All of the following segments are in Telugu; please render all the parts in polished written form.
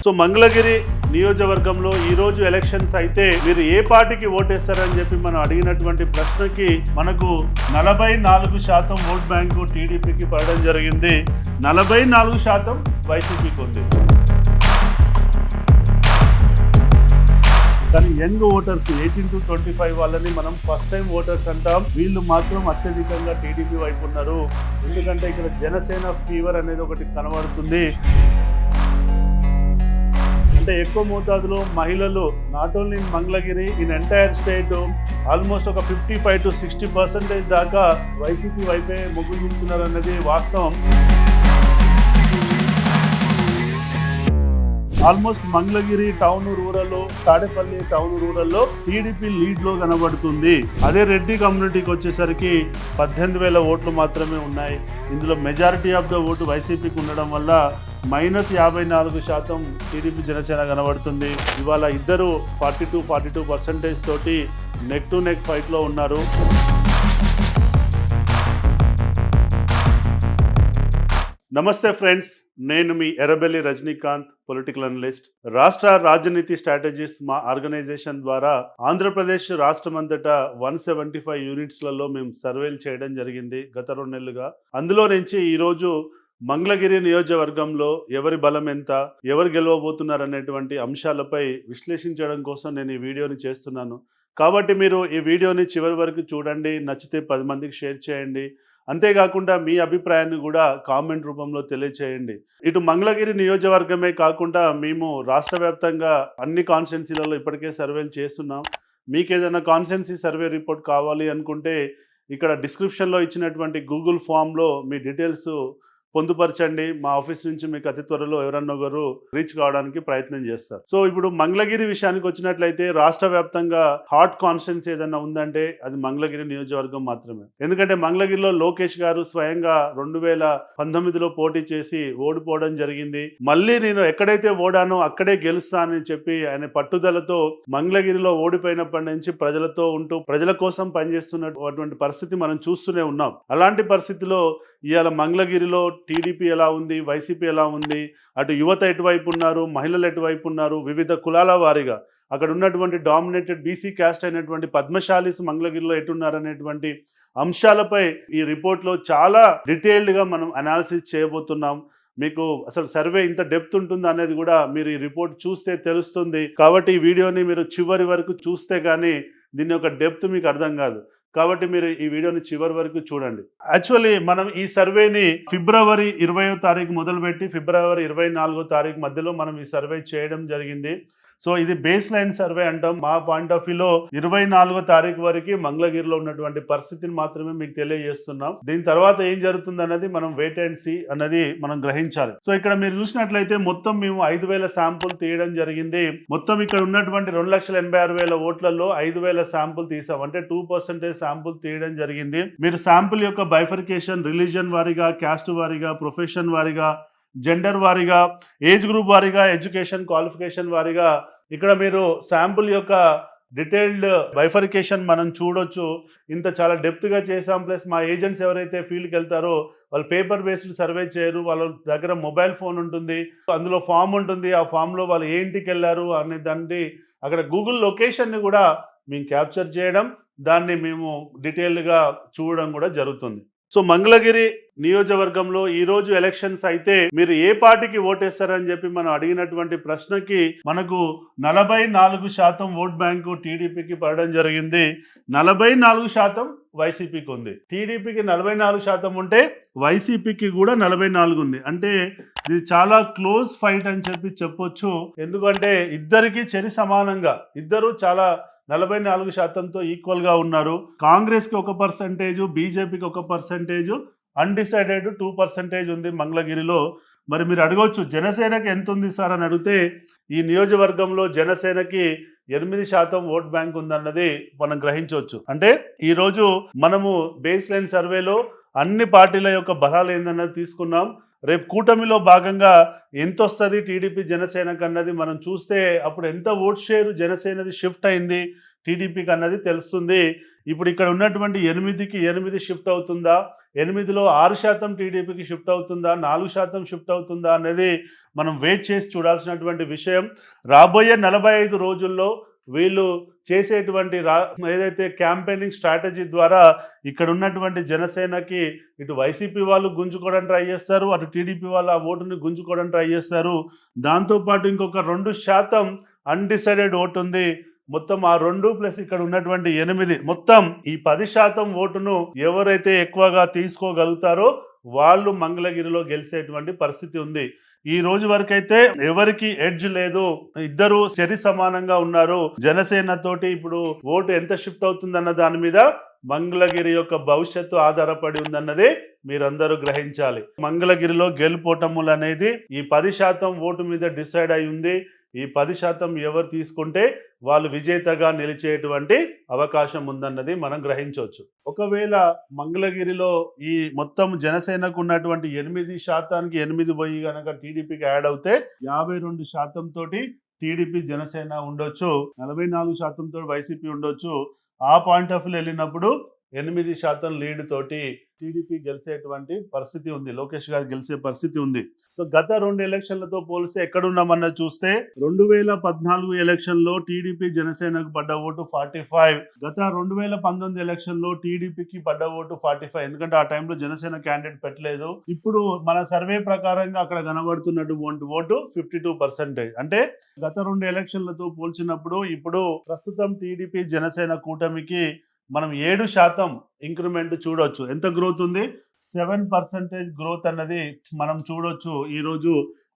సో మంగళగిరి నియోజకవర్గంలో ఈ రోజు ఎలక్షన్స్ అయితే మీరు ఏ పార్టీకి ఓటేస్తారని చెప్పి మనం అడిగినటువంటి ప్రశ్నకి మనకు 44% ఓట్ బ్యాంకు టీడీపీకి పడడం జరిగింది, 44% వైసీపీకి ఉంది. కానీ యంగ్ ఓటర్స్ 18 to 25 వాళ్ళని మనం ఫస్ట్ టైం ఓటర్స్ అంటాం. వీళ్ళు మాత్రం అత్యధికంగా టీడీపీ వైపు ఉన్నారు. ఎందుకంటే ఇక్కడ జనసేన ఫీవర్ అనేది ఒకటి కనబడుతుంది. అంటే ఎక్కువ మోతాదులో మహిళలు not only in Mangalagiri, in entire state almost ఒక 55 to 60% దాకా వైసీపీ వైపే మొగ్గు చూపుతున్నారు అన్నది వాస్తవం. Almost Mangalagiri town rural, Tadepalli town రూరల్లో టీడీపీ లీడ్ లో కనబడుతుంది. అదే రెడ్డి కమ్యూనిటీకి వచ్చేసరికి 18,000 ఓట్లు మాత్రమే ఉన్నాయి. ఇందులో మెజారిటీ ఆఫ్ ద ఓటు వైసీపీకి ఉండడం వల్ల -54% టీడీపీ జనసేన కనబడుతుంది. ఇవాళ ఇద్దరు 42% తోటి నెక్ టు నెక్ ఫైట్ లో ఉన్నారు. నమస్తే ఫ్రెండ్స్, నేను మీ ఎర్రబెల్లి రజనీకాంత్, పొలిటికల్ అనలిస్ట్. రాష్ట్ర రాజనీతి స్ట్రాటజీస్ మా ఆర్గనైజేషన్ ద్వారా ఆంధ్రప్రదేశ్ రాష్ట్రమంతటా 175 యూనిట్స్లలో మేము సర్వేలు చేయడం జరిగింది గత 2 నెలలుగా. అందులో నుంచి ఈరోజు మంగళగిరి నియోజకవర్గంలో ఎవరి బలం ఎంత, ఎవరు గెలవబోతున్నారు అనేటువంటి అంశాలపై విశ్లేషించడం కోసం నేను ఈ వీడియోని చేస్తున్నాను. కాబట్టి మీరు ఈ వీడియోని చివరి వరకు చూడండి, నచ్చితే 10 మందికి షేర్ చేయండి. అంతేకాకుండా మీ అభిప్రాయాన్ని కూడా కామెంట్ రూపంలో తెలియచేయండి. ఇటు మంగళగిరి నియోజకవర్గమే కాకుండా మేము రాష్ట్ర వ్యాప్తంగా అన్ని కాన్స్టిట్యున్సీలలో ఇప్పటికే సర్వేలు చేస్తున్నాం. మీకు ఏదైనా కాన్స్టిట్యున్సీ సర్వే రిపోర్ట్ కావాలి అనుకుంటే ఇక్కడ డిస్క్రిప్షన్లో ఇచ్చినటువంటి గూగుల్ ఫామ్లో మీ డీటెయిల్స్ పొందుపరచండి. మా ఆఫీస్ నుంచి మీకు అతి త్వరలో ఎవరన్నా ఒకరు రీచ్ కావడానికి ప్రయత్నం చేస్తారు. సో ఇప్పుడు మంగళగిరి విషయానికి వచ్చినట్లయితే రాష్ట్ర వ్యాప్తంగా హాట్ కాన్స్టిట్యున్సీ ఏదన్నా ఉందంటే అది మంగళగిరి నియోజకవర్గం మాత్రమే. ఎందుకంటే మంగళగిరిలో లోకేష్ గారు స్వయంగా 2019లో పోటీ చేసి ఓడిపోవడం జరిగింది. మళ్ళీ నేను ఎక్కడైతే ఓడానో అక్కడే గెలుస్తానని చెప్పి ఆయన పట్టుదలతో మంగళగిరిలో ఓడిపోయినప్పటి నుంచి ప్రజలతో ఉంటూ ప్రజల కోసం పనిచేస్తున్నటువంటి పరిస్థితి మనం చూస్తూనే ఉన్నాం. అలాంటి పరిస్థితిలో ఇవాళ మంగళగిరిలో టీడీపీ ఎలా ఉంది, వైసీపీ ఎలా ఉంది, అటు యువత ఎటువైపు ఉన్నారు, మహిళలు ఎటువైపు ఉన్నారు, వివిధ కులాల వారీగా అక్కడ ఉన్నటువంటి డామినేటెడ్ బీసీ క్యాస్ట్ అయినటువంటి పద్మశాలీస్ మంగళగిరిలో ఎటున్నారనేటువంటి అంశాలపై ఈ రిపోర్ట్లో చాలా డీటెయిల్డ్గా మనం అనాలిసిస్ చేయబోతున్నాం. మీకు అసలు సర్వే ఇంత డెప్త్ ఉంటుంది అనేది కూడా మీరు ఈ రిపోర్ట్ చూస్తే తెలుస్తుంది. కాబట్టి ఈ వీడియోని మీరు చివరి వరకు చూస్తే కానీ దీని యొక్క డెప్త్ మీకు అర్థం కాదు. కాబట్టి మీరు ఈ వీడియోని చివరి వరకు చూడండి. యాక్చువల్లీ మనం ఈ సర్వేని ఫిబ్రవరి 20వ తారీఖు మొదలుపెట్టి ఫిబ్రవరి 24వ తారీఖు మధ్యలో మనం ఈ సర్వే చేయడం జరిగింది. సో ఇది బేస్ లైన్ సర్వే అంటాం. మా పాయింట్ ఆఫ్ వ్యూలో 24వ తారీఖు వరకు మంగళగిరిలో ఉన్నటువంటి పరిస్థితిని మాత్రమే మీకు తెలియజేస్తున్నాం. దీని తర్వాత ఏం జరుగుతుంది అన్నది మనం వెయిట్ అండ్ సీ అన్నది మనం గ్రహించాలి. సో ఇక్కడ మీరు చూసినట్లయితే మొత్తం మేము 5,000 శాంపుల్ తీయడం జరిగింది. మొత్తం ఇక్కడ ఉన్నటువంటి 2,86,000 ఓట్లలో 5,000 శాంపుల్ తీసాం. అంటే 2% శాంపుల్ తీయడం జరిగింది. మీరు శాంపుల్ యొక్క బైఫర్కేషన్ రిలీజన్ వారీగా, క్యాస్ట్ వారీగా, ప్రొఫెషన్ వారీగా, జెండర్ వారీగా, ఏజ్ గ్రూప్ వారీగా, ఎడ్యుకేషన్ క్వాలిఫికేషన్ వారీగా ఇక్కడ మీరు శాంపుల్ యొక్క డీటెయిల్డ్ బైఫర్కేషన్ మనం చూడొచ్చు. ఇంత చాలా డెప్త్గా చేసాం. ప్లస్ మా ఏజెంట్స్ ఎవరైతే ఫీల్డ్కి వెళ్తారో వాళ్ళు పేపర్ బేస్డ్ సర్వే చేయరు. వాళ్ళ దగ్గర మొబైల్ ఫోన్ ఉంటుంది, అందులో ఫామ్ ఉంటుంది. ఆ ఫామ్లో వాళ్ళు ఏ ఇంటికి వెళ్ళారు అనే దాన్ని అక్కడ గూగుల్ లొకేషన్ని కూడా మేము క్యాప్చర్ చేయడం, దాన్ని మేము డీటెయిల్డ్గా చూడడం కూడా జరుగుతుంది. సో మంగళగిరి నియోజకవర్గంలో ఈ రోజు ఎలక్షన్స్ అయితే మీరు ఏ పార్టీకి ఓటేస్తారని చెప్పి మనం అడిగినటువంటి ప్రశ్నకి మనకు 44% ఓట్ బ్యాంకు టీడీపీకి పడడం జరిగింది, 44% వైసీపీకి ఉంది. టీడీపీకి 44% ఉంటే వైసీపీకి కూడా 44 ఉంది. అంటే ఇది చాలా క్లోజ్ ఫైట్ అని చెప్పి చెప్పొచ్చు. ఎందుకంటే ఇద్దరికి చెరి సమానంగా ఇద్దరు చాలా 44%తో ఈక్వల్గా ఉన్నారు. కాంగ్రెస్కి 1%, బీజేపీకి 1%, అన్డిసైడెడ్ 2% ఉంది మంగళగిరిలో. మరి మీరు అడగవచ్చు జనసేనకి ఎంత ఉంది సార్ అని అడిగితే ఈ నియోజకవర్గంలో జనసేనకి 8% ఓట్ బ్యాంక్ ఉందన్నది మనం గ్రహించవచ్చు. అంటే ఈరోజు మనము బేస్ లైన్ సర్వేలో అన్ని పార్టీల యొక్క బలాలు ఏందన్నది తీసుకున్నాం. రేపు కూటమిలో భాగంగా ఎంత వస్తుంది టీడీపీ జనసేనకు అన్నది మనం చూస్తే అప్పుడు ఎంత ఓట్ షేర్ జనసేనది షిఫ్ట్ అయింది టీడీపీకి అన్నది తెలుస్తుంది. ఇప్పుడు ఇక్కడ ఉన్నటువంటి 8కి 8 షిఫ్ట్ అవుతుందా, 8లో 6% టీడీపీకి షిఫ్ట్ అవుతుందా, 4% షిఫ్ట్ అవుతుందా అనేది మనం వెయిట్ చేసి చూడాల్సినటువంటి విషయం. రాబోయే 45 రోజుల్లో వీళ్ళు చేసేటువంటి ఏదైతే క్యాంపెయినింగ్ స్ట్రాటజీ ద్వారా ఇక్కడ ఉన్నటువంటి జనసేనకి ఇటు వైసీపీ వాళ్ళు గుంజుకోవడానికి ట్రై చేస్తారు, అటు టీడీపీ వాళ్ళు ఆ ఓటుని గుంజుకోవడానికి ట్రై చేస్తారు. దాంతోపాటు ఇంకొక 2% అన్డిసైడెడ్ ఓటు ఉంది. మొత్తం ఆ 2 ప్లస్ ఇక్కడ ఉన్నటువంటి 8 మొత్తం ఈ 10% ఓటును ఎవరైతే ఎక్కువగా తీసుకోగలుగుతారో వాళ్ళు మంగళగిరిలో గెలిచేటువంటి పరిస్థితి ఉంది. ఈ రోజు వరకైతే ఎవరికి ఎడ్జ్ లేదు, ఇద్దరు సరి సమానంగా ఉన్నారు. జనసేన తోటి ఇప్పుడు ఓటు ఎంత షిఫ్ట్ అవుతుందన్న దాని మీద మంగళగిరి యొక్క భవిష్యత్తు ఆధారపడి ఉందన్నది మీరందరూ గ్రహించాలి. మంగళగిరిలో గెలుపోటములు అనేది ఈ 10% ఓటు మీద డిసైడ్ అయి ఉంది. ఈ 10% ఎవరు తీసుకుంటే వాళ్ళు విజేతగా నిలిచేటువంటి అవకాశం ఉందన్నది మనం గ్రహించవచ్చు. ఒకవేళ మంగళగిరిలో ఈ మొత్తం జనసేనకు ఉన్నటువంటి 8%కి 8 పోయి కనుక టీడీపీకి యాడ్ అవుతే 52% తోటి టీడీపీ జనసేన ఉండొచ్చు, 44% తోటి వైసీపీ ఉండొచ్చు. ఆ పాయింట్ ఆఫ్ వ్యూ వెళ్ళినప్పుడు 8% లీడ్ తోటి టీడీపీ గెలిచేటువంటి పరిస్థితి ఉంది, లోకేష్ గారు గెలిచే పరిస్థితి ఉంది. సో గత 2 ఎలక్షన్లతో పోలిస్తే ఎక్కడున్నామన్నది చూస్తే 2014 ఎలక్షన్లో టీడీపీ జనసేనకు పడ్డ ఓటు 45, గత 2019 ఎలక్షన్లో టీడీపీకి పడ్డ ఓటు 45. ఎందుకంటే ఆ టైంలో జనసేన క్యాండిడేట్ పెట్టలేదు. ఇప్పుడు మన సర్వే ప్రకారంగా అక్కడ కనబడుతున్నటువంటి ఓటు 52%. అంటే గత 2 ఎలక్షన్లతో పోల్చినప్పుడు ఇప్పుడు ప్రస్తుతం టీడీపీ జనసేన కూటమికి మనం 7% ఇంక్రిమెంట్ చూడొచ్చు. ఎంత గ్రోత్ ఉంది? 7% గ్రోత్ అన్నది మనం చూడొచ్చు ఈరోజు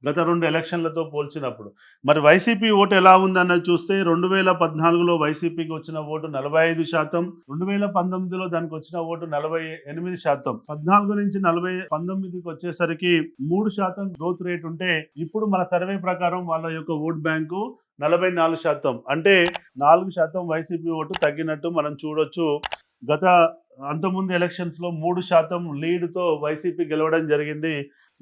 గత 2 ఎలక్షన్లతో పోల్చినప్పుడు. మరి వైసీపీ ఓటు ఎలా ఉందన్నది చూస్తే 2014లో వైసీపీకి వచ్చిన ఓటు 45%, 2019లో దానికి వచ్చిన ఓటు 48%. 14 నుంచి 19కి వచ్చేసరికి 3% గ్రోత్ రేట్ ఉంటే ఇప్పుడు మన సర్వే ప్రకారం వాళ్ళ యొక్క ఓట్ బ్యాంకు 44%. అంటే 4% వైసీపీ ఓటు తగ్గినట్టు మనం చూడొచ్చు. గత అంతకుముందు ఎలక్షన్స్ లో 3% లీడ్తో వైసీపీ గెలవడం జరిగింది.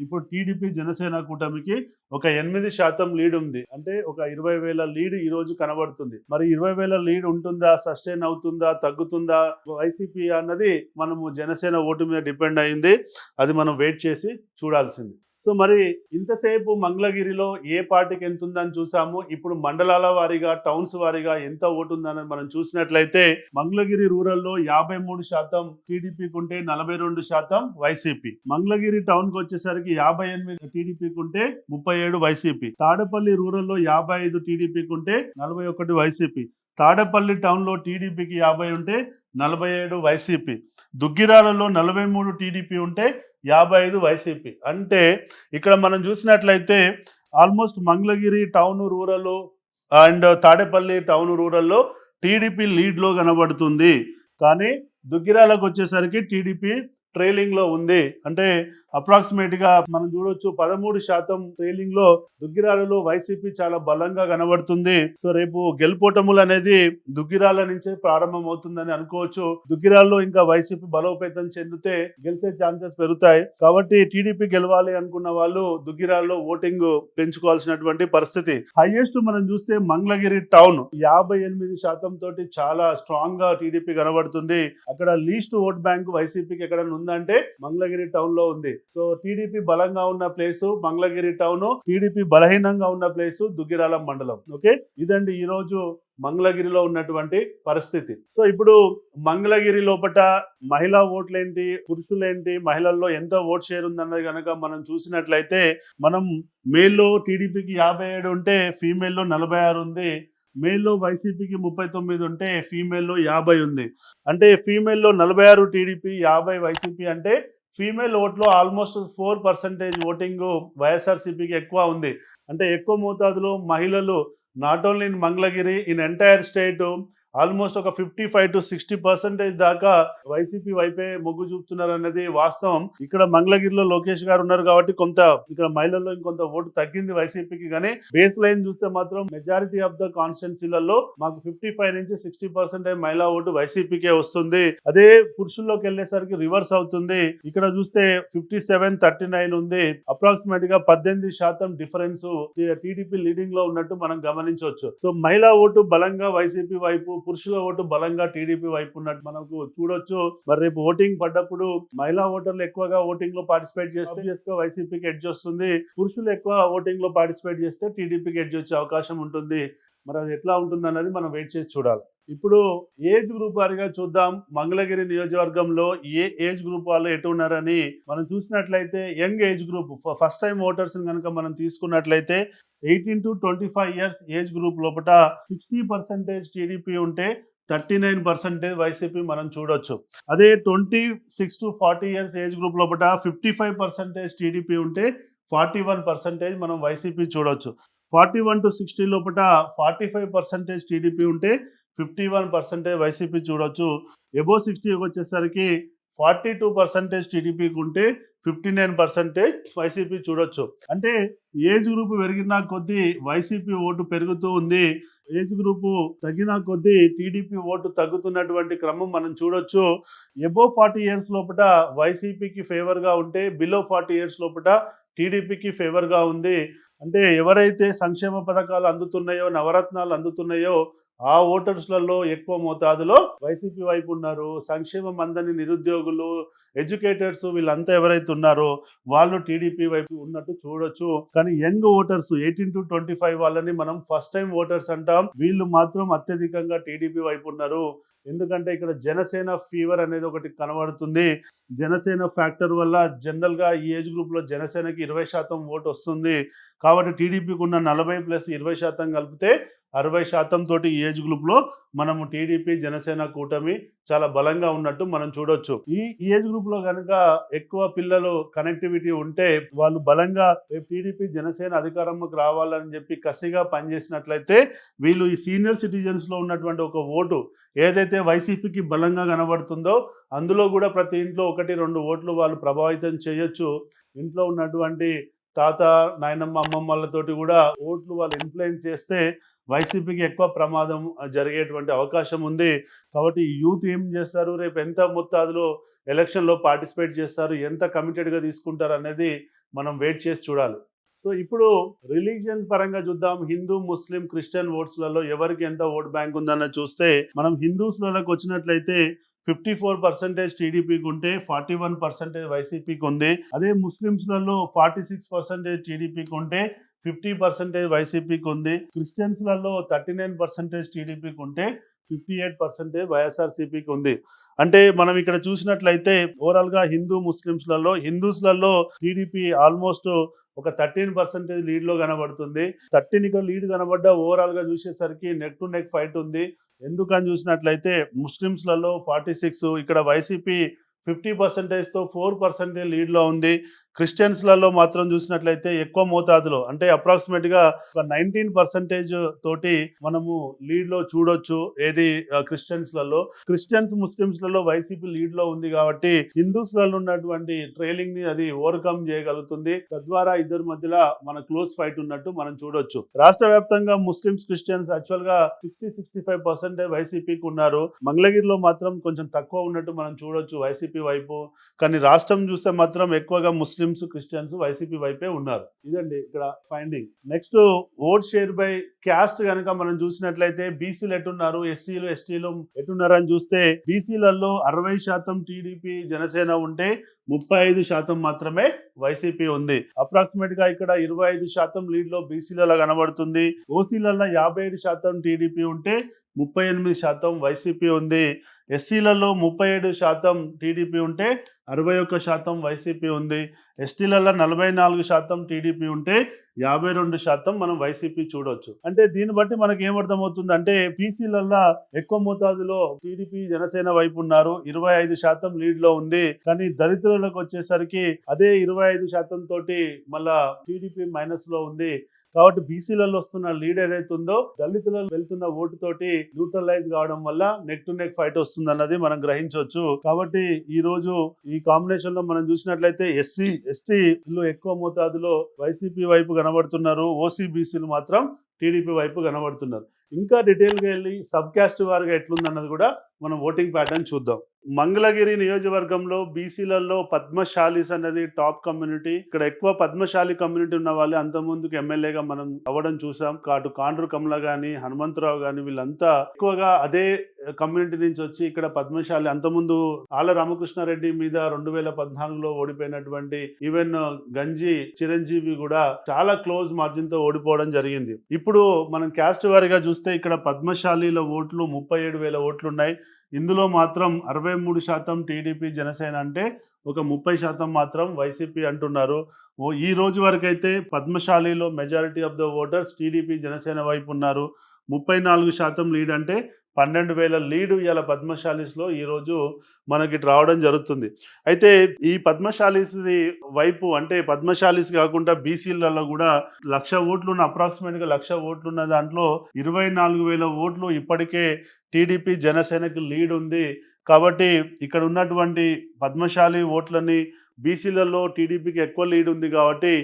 ఇప్పుడు టీడీపీ జనసేన కూటమికి ఒక 8% లీడ్ ఉంది. అంటే ఒక 20,000 లీడ్ ఈ రోజు కనబడుతుంది. మరి 20,000 లీడ్ ఉంటుందా, సస్టైన్ అవుతుందా, తగ్గుతుందా వైసీపీ అన్నది మనము జనసేన ఓటు మీద డిపెండ్ అయింది. అది మనం వెయిట్ చేసి చూడాల్సింది. సో మరి ఇంతసేపు మంగళగిరిలో ఏ పార్టీకి ఎంత ఉందని చూసాము. ఇప్పుడు మండలాల వారీగా, టౌన్స్ వారీగా ఎంత ఓటు ఉందని మనం చూసినట్లయితే మంగళగిరి రూరల్లో 53% టీడీపీకి ఉంటే 42% వైసీపీ. మంగళగిరి టౌన్ కి వచ్చేసరికి 58 టీడీపీకి ఉంటే 37 వైసీపీ. తాడపల్లి రూరల్లో 55 టీడీపీకి ఉంటే 41 వైసీపీ. తాడపల్లి టౌన్ లో టీడీపీకి 50 ఉంటే 47 వైసీపీ. దుగ్గిరాలలో 43 టీడీపీ ఉంటే 55 వైసీపీ. అంటే ఇక్కడ మనం చూసినట్లయితే almost Mangalagiri town rural and Tadepalli town రూరల్లో టీడీపీ లీడ్లో కనబడుతుంది. కానీ దుగ్గిరాలకు వచ్చేసరికి టీడీపీ ట్రైలింగ్ లో ఉంది. అంటే అప్రాక్సిమేట్ గా మనం చూడొచ్చు 13% ట్రైలింగ్ లో దుగ్గిరాలలో వైసీపీ చాలా బలంగా కనబడుతుంది. సో రేపు గెలుపోటములు అనేది దుగ్గిరాల నుంచే ప్రారంభం అవుతుందని అనుకోవచ్చు. దుగ్గిరాల్లో ఇంకా వైసీపీ బలోపేతం చెందితే గెలిచే ఛాన్సెస్ పెరుగుతాయి. కాబట్టి టీడీపీ గెలవాలి అనుకున్న వాళ్ళు దుగ్గిరాల్లో ఓటింగ్ పెంచుకోవాల్సినటువంటి పరిస్థితి. హైయెస్ట్ మనం చూస్తే మంగళగిరి టౌన్ 58% తోటి చాలా స్ట్రాంగ్ గా టీడీపీ కనబడుతుంది. అక్కడ లీస్ట్ ఓట్ బ్యాంక్ వైసీపీకి ఎక్కడ ఉందంటే మంగళగిరి టౌన్ లో ఉంది. సో టీడీపీ బలంగా ఉన్న ప్లేస్ మంగళగిరి టౌన్, టీడీపీ బలహీనంగా ఉన్న ప్లేస్ దుగ్గిరాల మండలం. ఓకే, ఇదండి ఈ రోజు మంగళగిరిలో ఉన్నటువంటి పరిస్థితి. సో ఇప్పుడు మంగళగిరి లోపట మహిళా ఓట్లేంటి, పురుషులేంటి, మహిళల్లో ఎంత ఓట్ షేర్ ఉందన్నది కనుక మనం చూసినట్లయితే మనం మేల్లో టీడీపీకి 57 ఉంటే ఫీమేల్లో 46 ఉంది. మేల్లో వైసీపీకి 39 ఉంటే ఫీమేల్లో 50 ఉంది. అంటే ఫీమేల్లో 46 టీడీపీ, 50 వైసీపీ. అంటే ఫీమేల్ ఓట్లో ఆల్మోస్ట్ 4% ఓటింగ్ వైఎస్ఆర్సీపీకి ఎక్కువ ఉంది. అంటే ఎక్కువ మోతాదులో మహిళలు not only in Mangalagiri, in entire state almost ఒక 55 to 60% దాకా వైసీపీ వైపే మొగ్గు చూపుతున్నారు అన్నది వాస్తవం. ఇక్కడ మంగళగిరిలో లోకేష్ గారు ఉన్నారు కాబట్టి కొంత ఇక్కడ మహిళల్లో ఇంకొంత ఓటు తగ్గింది వైసీపీకి. కానీ బేస్ లైన్ చూస్తే మాత్రం మెజారిటీ ఆఫ్ ద కాన్స్టిట్యున్సీలలో మాకు 55 నుంచి 60% మహిళా ఓటు వైసీపీకే వస్తుంది. అదే పురుషుల్లోకి వెళ్ళేసరికి రివర్స్ అవుతుంది. ఇక్కడ చూస్తే 57-39 ఉంది. అప్రాక్సిమేట్ గా 18% డిఫరెన్స్ టీడీపీ లీడింగ్ లో ఉన్నట్టు మనం గమనించవచ్చు. సో మహిళా ఓటు బలంగా వైసీపీ వైపు, పురుషుల ఓటు బలంగా టీడీపీ వైపు ఉన్నట్టు మనకు చూడొచ్చు. మరి రేపు ఓటింగ్ పడ్డప్పుడు మహిళా ఓటర్లు ఎక్కువగా ఓటింగ్ లో పార్టిసిపేట్ చేస్తే వైసీపీకి ఎడ్జ్ వస్తుంది. పురుషులు ఎక్కువ ఓటింగ్ లో పార్టిసిపేట్ చేస్తే టీడీపీకి ఎడ్జ్ వచ్చే అవకాశం ఉంటుంది. మరి అది ఎట్లా ఉంటుంది అన్నది మనం వెయిట్ చేసి చూడాలి. ఇప్పుడు ఏజ్ గ్రూప్ వారిగా చూద్దాం. మంగళగిరి నియోజకవర్గంలో ఏ ఏజ్ గ్రూప్ వాళ్ళు ఎటు ఉన్నారని మనం చూసినట్లయితే young age group first time voters కనుక మనం తీసుకున్నట్లయితే 18 to 25 ఇయర్స్ ఏజ్ గ్రూప్ లోపల 60% టీడీపీ ఉంటే 39% వైసీపీ మనం చూడొచ్చు. అదే 26 to 40 ఇయర్స్ ఏజ్ గ్రూప్ లోపల 55% టీడీపీ ఉంటే 41% మనం వైసీపీ చూడొచ్చు. 41 to 60 లోపల 45% టీడీపీ ఉంటే 51% వైసీపీ చూడొచ్చు. ఎబో 60 వచ్చేసరికి 42% టీడీపీకి ఉంటే 59% వైసీపీ చూడొచ్చు. అంటే ఏజ్ గ్రూప్ పెరిగిన కొద్దీ వైసీపీ ఓటు పెరుగుతూ ఉంది. ఏజ్ గ్రూప్ తగ్గిన కొద్దీ టీడీపీ ఓటు తగ్గుతున్నటువంటి క్రమం మనం చూడొచ్చు. ఎబో 40 ఇయర్స్ లోపల వైసీపీకి ఫేవర్గా ఉంటే బిలో 40 ఇయర్స్ లోపల టీడీపీకి ఫేవర్గా ఉంది. అంటే ఎవరైతే సంక్షేమ పథకాలు అందుతున్నాయో, నవరత్నాలు అందుతున్నాయో ఆ ఓటర్స్లలో ఎక్కువ మోతాదులో వైసీపీ వైపు ఉన్నారు. సంక్షేమం అందని నిరుద్యోగులు, ఎడ్యుకేటర్స్ వీళ్ళంతా ఎవరైతే ఉన్నారో వాళ్ళు టీడీపీ వైపు ఉన్నట్టు చూడొచ్చు. కానీ యంగ్ ఓటర్స్ 18 to 25 వాళ్ళని మనం ఫస్ట్ టైం ఓటర్స్ అంటాం. వీళ్ళు మాత్రం అత్యధికంగా టీడీపీ వైపు ఉన్నారు. ఎందుకంటే ఇక్కడ జనసేన ఫీవర్ అనేది ఒకటి కనబడుతుంది. జనసేన ఫ్యాక్టర్ వల్ల జనరల్ గా ఈ ఏజ్ గ్రూప్ లో జనసేనకి 20% ఓటు వస్తుంది. కాబట్టి టీడీపీకి ఉన్న 40+20% కలిపితే 60% తోటి ఈ ఏజ్ గ్రూప్ లో మనము టీడీపీ జనసేన కూటమి చాలా బలంగా ఉన్నట్టు మనం చూడొచ్చు. ఈ ఏజ్ గ్రూప్ లో కనుక ఎక్కువ పిల్లలు కనెక్టివిటీ ఉంటే వాళ్ళు బలంగా టీడీపీ జనసేన అధికారంలోకి రావాలని చెప్పి కసిగా పనిచేసినట్లయితే వీళ్ళు ఈ సీనియర్ సిటిజన్స్ లో ఉన్నటువంటి ఒక ఓటు ఏదైతే వైసీపీకి బలంగా కనబడుతుందో అందులో కూడా ప్రతి ఇంట్లో 1-2 ఓట్లు వాళ్ళు ప్రభావితం చేయొచ్చు. ఇంట్లో ఉన్నటువంటి తాత, నాయనమ్మ, అమ్మమ్మలతోటి కూడా ఓట్లు వాళ్ళు ఇన్ఫ్లుయెన్స్ చేస్తే వైసీపీకి ఎక్కువ ప్రమాదం జరిగేటువంటి అవకాశం ఉంది. కాబట్టి యూత్ ఏం చేస్తారు, రేపు ఎంత మొత్తాదులో ఎలక్షన్లో పార్టిసిపేట్ చేస్తారు, ఎంత కమిటెడ్గా తీసుకుంటారు అనేది మనం వెయిట్ చేసి చూడాలి. సో ఇప్పుడు రిలీజియన్ పరంగా చూద్దాం. హిందూ, ముస్లిం, క్రిస్టియన్ ఓట్స్లలో ఎవరికి ఎంత ఓట్ బ్యాంక్ ఉందన్న చూస్తే మనం హిందూస్లలోకి వచ్చినట్లయితే 54% టీడీపీకి ఉంటే 41% వైసీపీకి ఉంది. అదే ముస్లిమ్స్లలో 46% టీడీపీకి ఉంటే 50% వైసీపీకి ఉంది. క్రిస్టియన్స్లలో 39% టీడీపీకి ఉంటే 58% వైఎస్ఆర్సీపీకి ఉంది. అంటే మనం ఇక్కడ చూసినట్లయితే ఓవరాల్ గా హిందూ హిందూస్లలో టీడీపీ ఆల్మోస్ట్ ఒక 13% లీడ్ లో కనబడుతుంది. 13 లీడ్ కనబడ్డ ఓవరాల్ గా చూసేసరికి నెక్ టు నెక్ ఫైట్ ఉంది. ఎందుకని చూసినట్లయితే ముస్లిమ్స్లలో 46, ఇక్కడ వైసీపీ 50%తో 4% లీడ్లో ఉంది. క్రిస్టియన్స్లలో మాత్రం చూసినట్లయితే ఎక్కువ మోతాదులో అంటే అప్రాక్సిమేట్గా ఒక 19% తోటి మనము లీడ్లో చూడొచ్చు. ఏది క్రిస్టియన్స్లలో. ముస్లిమ్స్లలో వైసీపీ లీడ్లో ఉంది కాబట్టి హిందూస్లలో ఉన్నటువంటి ట్రైలింగ్ ని అది ఓవర్కమ్ చేయగలుగుతుంది. తద్వారా ఇద్దరి మధ్యలో మన క్లోజ్ ఫైట్ ఉన్నట్టు మనం చూడొచ్చు. రాష్ట్ర వ్యాప్తంగా ముస్లిమ్స్, క్రిస్టియన్స్ యాక్చువల్ గా 60-65% వైసీపీకి ఉన్నారు. మంగళగిరిలో మాత్రం కొంచెం తక్కువ ఉన్నట్టు మనం చూడొచ్చు వైసీపీ వైపు. కానీ రాష్ట్రం చూస్తే మాత్రం ఎక్కువగా ముస్లిమ్స్, క్రిస్టియన్స్ వైసీపీ వైపే ఉన్నారు. ఇదండి ఇక్కడ finding. Next vote share by caste కనుక మనం చూసినట్లయితే బీసీలు ఎట్టున్నారు, ఎస్సీలు, ఎస్టీలు ఎట్టున్నారు అని చూస్తే బీసీలలో 60% టీడీపీ జనసేన ఉంటే 35% మాత్రమే వైసీపీ ఉంది. అప్రాక్సిమేట్ గా ఇక్కడ 25% లీడ్ లో బీసీలలో కనబడుతుంది. ఓసీలలో 57% టీడీపీ ఉంటే 38% వైసీపీ ఉంది. ఎస్సీలలో 37% టీడీపీ ఉంటే 61% వైసీపీ ఉంది. ఎస్టీలలో 44% టీడీపీ ఉంటే 52% మనం వైసీపీ చూడొచ్చు. అంటే దీన్ని బట్టి మనకి ఏమర్థమవుతుంది అంటే బీసీలలో ఎక్కువ మోతాదులో టీడీపీ జనసేన వైపు ఉన్నారు. 25% లీడ్ లో ఉంది. కానీ దళితులకు వచ్చేసరికి అదే 25% తోటి మళ్ళా టీడీపీ మైనస్ లో ఉంది. కాబట్టి బీసీలలో వస్తున్న లీడ్ ఏదైతే ఉందో దళితులలో వెళ్తున్న ఓటు తోటి న్యూట్రలైజ్ కావడం వల్ల నెక్ టు నెక్ ఫైట్ వస్తుంది అన్నది మనం గ్రహించవచ్చు. కాబట్టి ఈ రోజు ఈ కాంబినేషన్ లో మనం చూసినట్లయితే ఎస్సీ, ఎస్టీలు ఎక్కువ మోతాదులో వైసీపీ వైపు కనబడుతున్నారు. ఓసీ, బీసీలు మాత్రం టీడీపీ వైపు కనబడుతున్నారు. ఇంకా డీటెయిల్గా వెళ్ళి సబ్ క్యాస్ట్ వారిగా ఎట్లుందన్నది కూడా మనం ఓటింగ్ ప్యాటర్న్ చూద్దాం. మంగళగిరి నియోజకవర్గంలో బీసీలలో పద్మశాలీస్ అనేది టాప్ కమ్యూనిటీ. ఇక్కడ ఎక్కువ పద్మశాలి కమ్యూనిటీ ఉన్న వాళ్ళే అంతకుముందుకు ఎమ్మెల్యేగా మనం అవ్వడం చూసాం. అటు కాండ్రు కమల గాని, హనుమంతరావు గాని వీళ్ళంతా ఎక్కువగా అదే కమ్యూనిటీ నుంచి వచ్చి ఇక్కడ పద్మశాలి. అంతకుముందు ఆళ్ల రామకృష్ణారెడ్డి మీద 2014లో ఓడిపోయినటువంటి ఈవెన్ గంజి చిరంజీవి కూడా చాలా క్లోజ్ మార్జిన్ తో ఓడిపోవడం జరిగింది. ఇప్పుడు మనం క్యాస్ట్ వారీగా చూస్తే ఇక్కడ పద్మశాలీల ఓట్లు 37,000 ఓట్లు ఉన్నాయి. ఇందులో మాత్రం 63% టీడీపీ జనసేన అంటే ఒక 30% మాత్రం వైసీపీ అంటున్నారు. ఈ రోజు వరకైతే పద్మశాలిలో majority of the voters TDP Janasena వైపు ఉన్నారు. 34% లీడ్ అంటే 12,000 లీడు ఇవాళ పద్మశాలీస్లో ఈరోజు మనకి రావడం జరుగుతుంది. అయితే ఈ పద్మశాలీస్ వైపు అంటే పద్మశాలీస్ కాకుండా బీసీలలో కూడా 1,00,000 ఓట్లున్న అప్రాక్సిమేట్గా 1,00,000 ఓట్లున్న దాంట్లో 24,000 ఓట్లు ఇప్పటికే టీడీపీ జనసేనకు లీడ్ ఉంది. కాబట్టి ఇక్కడ ఉన్నటువంటి పద్మశాలి ఓట్లని బీసీలలో టీడీపీకి ఎక్కువ లీడ్ ఉంది కాబట్టి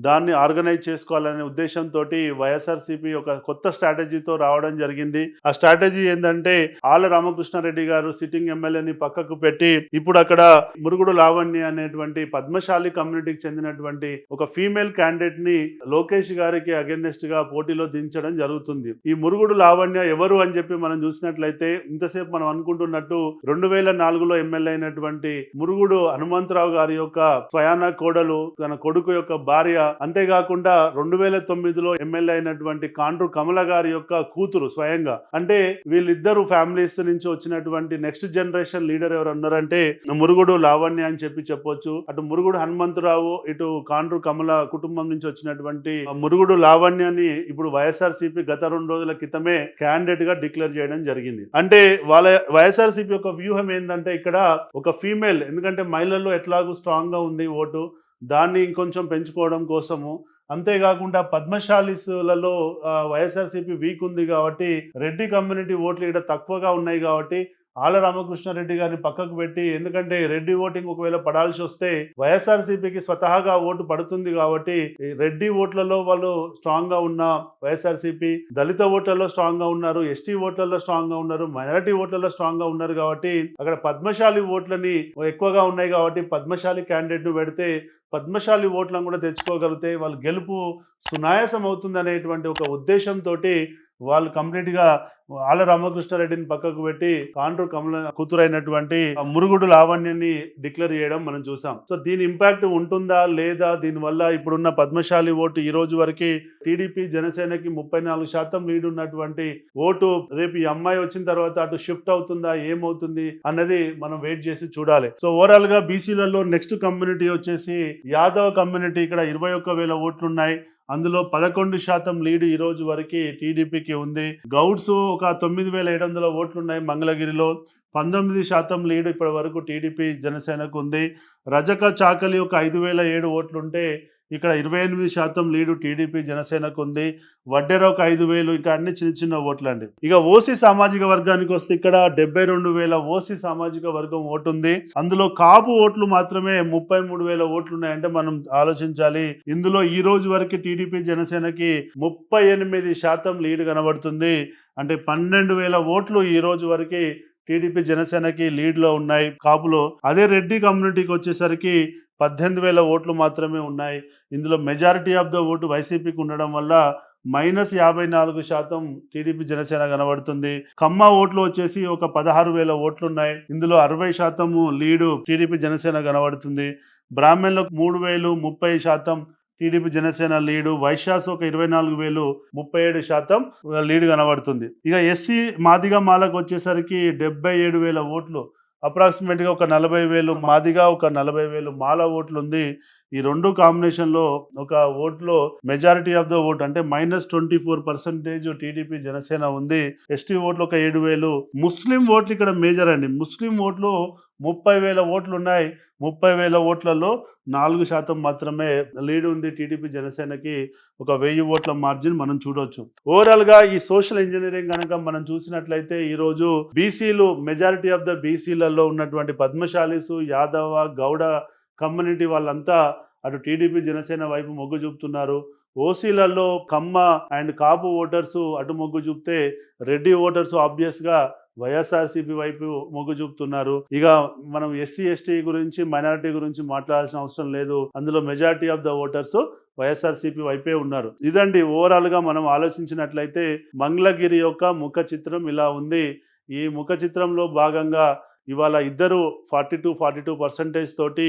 దాన్ని ఆర్గనైజ్ చేసుకోవాలనే ఉద్దేశంతో వైఎస్ఆర్సీపీ ఒక కొత్త స్ట్రాటజీతో రావడం జరిగింది. ఆ స్ట్రాటజీ ఏంటంటే ఆళ్ల రామకృష్ణారెడ్డి గారు సిట్టింగ్ ఎమ్మెల్యేని పక్కకు పెట్టి ఇప్పుడు అక్కడ మురుగుడు లావణ్య అనేటువంటి పద్మశాలి కమ్యూనిటీకి చెందినటువంటి ఒక ఫీమేల్ క్యాండిడేట్ ని లోకేష్ గారికి అగెన్స్ట్ గా పోటీలో దించడం జరుగుతుంది. ఈ మురుగుడు లావణ్య ఎవరు అని చెప్పి మనం చూసినట్లయితే ఇంతసేపు మనం అనుకుంటున్నట్టు 2004లో ఎమ్మెల్యే అయినటువంటి మురుగుడు హనుమంతరావు గారి యొక్క స్వయాన కోడలు, తన కొడుకు యొక్క భార్య, అంతేకాకుండా 2009లో ఎమ్మెల్యే అయినటువంటి కాండ్రు కమల గారి యొక్క కూతురు స్వయంగా. అంటే వీళ్ళిద్దరు ఫ్యామిలీస్ నుంచి వచ్చినటువంటి నెక్స్ట్ జనరేషన్ లీడర్ ఎవరు ఉన్నారంటే మురుగుడు లావణ్య అని చెప్పొచ్చు. అటు మురుగుడు హనుమంతరావు, ఇటు కాండ్రు కమల కుటుంబం నుంచి వచ్చినటువంటి మురుగుడు లావణ్యని ఇప్పుడు వైఎస్ఆర్సీపీ గత 2 రోజుల క్రితమే క్యాండిడేట్ గా డిక్లేర్ చేయడం జరిగింది. అంటే వాళ్ళ వైఎస్ఆర్సీపీ యొక్క వ్యూహం ఏంటంటే ఇక్కడ ఒక ఫీమేల్, ఎందుకంటే మహిళల్లో ఎట్లాగూ స్ట్రాంగ్ గా ఉంది ఓటు, దాన్ని ఇంకొంచెం పెంచుకోవడం కోసము. అంతేకాకుండా పద్మశాలీస్లలో వైఎస్ఆర్సీపీ వీక్ ఉంది కాబట్టి రెడ్డి కమ్యూనిటీ ఓట్లు ఇక్కడ తక్కువగా ఉన్నాయి కాబట్టి ఆళ్ల రామకృష్ణారెడ్డి గారిని పక్కకు పెట్టి, ఎందుకంటే రెడ్డి ఓటింగ్ ఒకవేళ పడాల్సి వస్తే వైఎస్ఆర్సీపీకి స్వతహాగా ఓటు పడుతుంది కాబట్టి రెడ్డి ఓట్లలో వాళ్ళు స్ట్రాంగ్ గా ఉన్న వైఎస్ఆర్సీపీ, దళిత ఓట్లలో స్ట్రాంగ్ గా ఉన్నారు, ఎస్టీ ఓట్లలో స్ట్రాంగ్ గా ఉన్నారు, మైనారిటీ ఓట్లలో స్ట్రాంగ్ గా ఉన్నారు కాబట్టి అక్కడ పద్మశాలి ఓట్లని ఎక్కువగా ఉన్నాయి కాబట్టి పద్మశాలి క్యాండిడేట్ ను పెడితే పద్మశాలి ఓట్లను కూడా తెచ్చుకోగలిగితే వాళ్ళ గెలుపు సునాయాసం అవుతుంది అనేటువంటి ఒక ఉద్దేశంతో వాళ్ళు కంప్లీట్గా ఆళ్ల రామకృష్ణారెడ్డిని పక్కకు పెట్టి కాండ్రు కమల కూతురైనటువంటి మురుగుడు లావణ్యాన్ని డిక్లేర్ చేయడం మనం చూసాం. సో దీని ఇంపాక్ట్ ఉంటుందా లేదా, దీనివల్ల ఇప్పుడున్న పద్మశాలి ఓటు ఈ రోజు వరకు టీడీపీ జనసేనకి 34% లీడ్ ఉన్నటువంటి ఓటు రేపు ఈ అమ్మాయి వచ్చిన తర్వాత అటు షిఫ్ట్ అవుతుందా, ఏమవుతుంది అన్నది మనం వెయిట్ చేసి చూడాలి. సో ఓవరాల్ గా బీసీలలో నెక్స్ట్ కమ్యూనిటీ వచ్చేసి యాదవ్ కమ్యూనిటీ. ఇక్కడ 21,000 ఓట్లు ఉన్నాయి. అందులో 11% లీడ్ ఈ రోజు వరకు టీడీపీకి ఉంది. గౌడ్స్ ఒక 9,700 ఓట్లు ఉన్నాయి మంగళగిరిలో. 19% లీడ్ ఇప్పటి వరకు టీడీపీ జనసేనకు ఉంది. రజక చాకలి ఒక 5,007 ఓట్లుంటే ఇక్కడ 28% లీడు టీడీపీ జనసేనకు ఉంది. వడ్డెర ఒక 5,000, ఇంకా అన్ని చిన్న చిన్న ఓట్లు అండి. ఇక ఓసీ సామాజిక వర్గానికి వస్తే ఇక్కడ 72,000 ఓసీ సామాజిక వర్గం ఓటు ఉంది. అందులో కాపు ఓట్లు మాత్రమే 33,000 ఓట్లు ఉన్నాయంటే మనం ఆలోచించాలి. ఇందులో ఈ రోజు వరకు టీడీపీ జనసేనకి 38% లీడ్ కనబడుతుంది. అంటే 12,000 ఓట్లు ఈ రోజు వరకు టీడీపీ జనసేనకి లీడ్ లో ఉన్నాయి కాపులో. అదే రెడ్డి కమ్యూనిటీకి వచ్చేసరికి 18,000 ఓట్లు మాత్రమే ఉన్నాయి. ఇందులో మెజారిటీ ఆఫ్ ద ఓటు వైసీపీకి ఉండడం వల్ల -54% టీడీపీ జనసేన కనబడుతుంది. కమ్మ ఓట్లు వచ్చేసి ఒక 16,000 ఓట్లు ఉన్నాయి. ఇందులో 60% లీడు టీడీపీ జనసేన కనబడుతుంది. బ్రాహ్మణులకు 3,000, 30% టీడీపీ జనసేన లీడు. వైశ్యాస్ ఒక 24,000, 37% లీడ్ కనబడుతుంది. ఇక ఎస్సీ మాదిగ మాలకు వచ్చేసరికి 77,000 ఓట్లు, అప్రాక్సిమేట్గా ఒక 40,000 మాదిగా, ఒక 40,000 మాల ఓట్లు ఉంది. ఈ రెండు కాంబినేషన్లో ఒక ఓట్లో మెజారిటీ ఆఫ్ ద ఓట్ అంటే -24% టీడీపీ జనసేన ఉంది. ఎస్టీ ఓట్లు ఒక 7,000. ముస్లిం ఓట్లు ఇక్కడ మేజర్ అండి. ముస్లిం ఓట్లు 30,000 ఓట్లు ఉన్నాయి. 30,000 ఓట్లలో 4% మాత్రమే లీడ్ ఉంది టీడీపీ జనసేనకి. ఒక 1000 ఓట్ల మార్జిన్ మనం చూడొచ్చు. ఓవరాల్ గా ఈ సోషల్ ఇంజనీరింగ్ కనుక మనం చూసినట్లయితే ఈ రోజు బీసీలు, మెజారిటీ ఆఫ్ ద బీసీలలో ఉన్నటువంటి పద్మశాలీసు, యాదవ, గౌడ కమ్యూనిటీ వాళ్ళంతా అటు టీడీపీ జనసేన వైపు మొగ్గు చూపుతున్నారు. ఓసీలలో కమ్మ అండ్ కాపు ఓటర్స్ అటు మొగ్గు చూపితే రెడ్డి ఓటర్స్ ఆబ్వియస్గా వైఎస్ఆర్సీపీ వైపు మొగ్గు చూపుతున్నారు. ఇక మనం ఎస్సీ ఎస్టీ గురించి మైనారిటీ గురించి మాట్లాడాల్సిన అవసరం లేదు. అందులో majority of the voters YSRCP వైపే ఉన్నారు. ఇదండి ఓవరాల్ గా మనం ఆలోచించినట్లయితే మంగళగిరి యొక్క ముఖ చిత్రం ఇలా ఉంది. ఈ ముఖ చిత్రంలో భాగంగా ఇవాళ ఇద్దరు 42% తోటి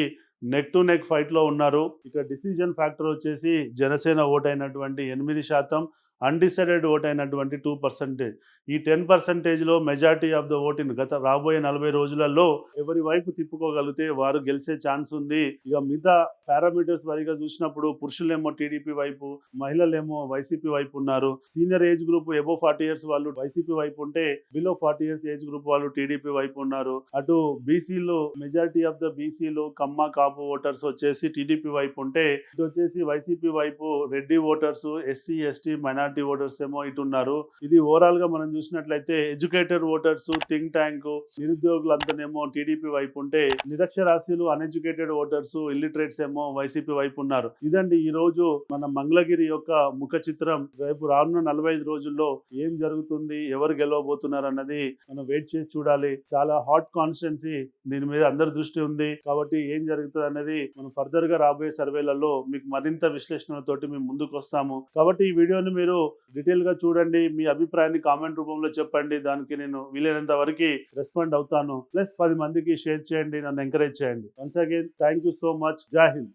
నెక్ టు నెక్ ఫైట్ లో ఉన్నారు. ఇక డిసిజన్ ఫ్యాక్టర్ వచ్చేసి జనసేన ఓటైనటువంటి 8%, అన్డిసైడెడ్ ఓట్ అయినటువంటి 2%. ఈ 10% లో మెజారిటీ ఆఫ్ ద ఓట్ గత రాబోయే 40 రోజులలో ఎవరి వైపు తిప్పుకోగలిగితే వారు గెలిచే ఛాన్స్ ఉంది. ఇక మిగతా పారామీటర్స్ వారిగా చూసినప్పుడు పురుషులేమో టీడీపీ వైపు, మహిళలేమో వైసీపీ వైపు ఉన్నారు. Senior age group above 40 years వాళ్ళు వైసీపీ వైపు ఉంటే బిలో 40 ఇయర్స్ ఏజ్ గ్రూప్ వాళ్ళు టీడీపీ వైపు ఉన్నారు. అటు బీసీలు మెజారిటీ ఆఫ్ ద బీసీలు కమ్మ కాపు ఓటర్స్ వచ్చేసి టీడీపీ వైపు ఉంటే ఇటు వచ్చేసి వైసీపీ వైపు Reddy voters, SC ST minority voters ఏమో ఇటు ఉన్నారు. ఇది ఓవరాల్ గా మనం చూసినట్లయితే ఎడ్యుకేటెడ్ ఓటర్స్, థింక్ ట్యాంక్, నిరుద్యోగులంతానేమో టీడీపీ వైపు ఉంటే నిరక్షరాస్యులు, అన్ఎడ్యుకేటెడ్ ఓటర్స్, ఇల్లిటరేట్స్ ఏమో వైసీపీ వైపు ఉన్నారు. ఇదండి ఈ రోజు మన మంగళగిరి యొక్క ముఖ చిత్రం. రేపు రానున్న 45 రోజుల్లో ఏం జరుగుతుంది, ఎవరు గెలవబోతున్నారు అన్నది మనం వెయిట్ చేసి చూడాలి. చాలా హాట్ కాన్స్టిట్యున్సీ, దీని మీద అందరి దృష్టి ఉంది కాబట్టి ఏం జరుగుతుంది అనేది మనం ఫర్దర్ గా రాబోయే సర్వేలలో మీకు మరింత విశ్లేషణలతోటి మేము ముందుకు వస్తాము. కాబట్టి ఈ వీడియోని మీరు డీటెయిల్ గా చూడండి, మీ అభిప్రాయాన్ని కామెంట్ రూపంలో చెప్పండి. దానికి నేను వీలైనంత వరకు రెస్పాండ్ అవుతాను. ప్లస్ 10 మందికి షేర్ చేయండి, నన్ను ఎంకరేజ్ చేయండి. Once again thank you so much. జై హింద్.